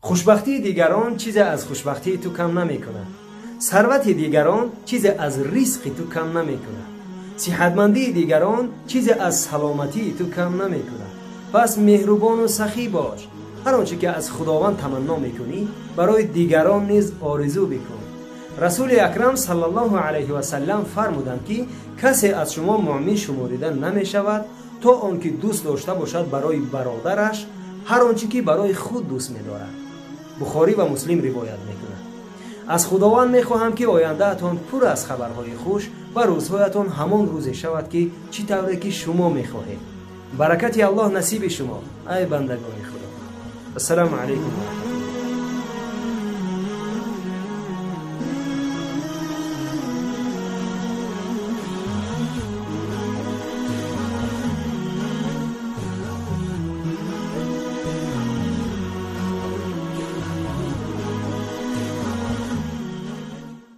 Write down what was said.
خوشبختی دیگران چیز از خوشبختی تو کم نمیکنه. ثروت دیگران چیز از رزق تو کم نمیکنه. صحتمندی دیگران چیز از سلامتی تو کم نمیکنه. پس مهربان و سخی باش. هر آنچه که از خداوند تمنا میکنی برای دیگران نیز آرزو بکن. رسول اکرم صلی الله علیه و سلم فرمودند که کسی از شما مؤمن شمرده نمی شود تا آنکه دوست داشته باشد برای برادرش هر آنچه که برای خود دوست می‌دارد. بخاری و مسلم روایت می‌کنند. از خداوند می‌خواهم که آینده اتان پر از خبرهای خوش و روزهایتان همان روزی شود که چی طوری که شما می‌خواهید. برکت الله نصیب شما ای بندگان خدا. السلام علیکم.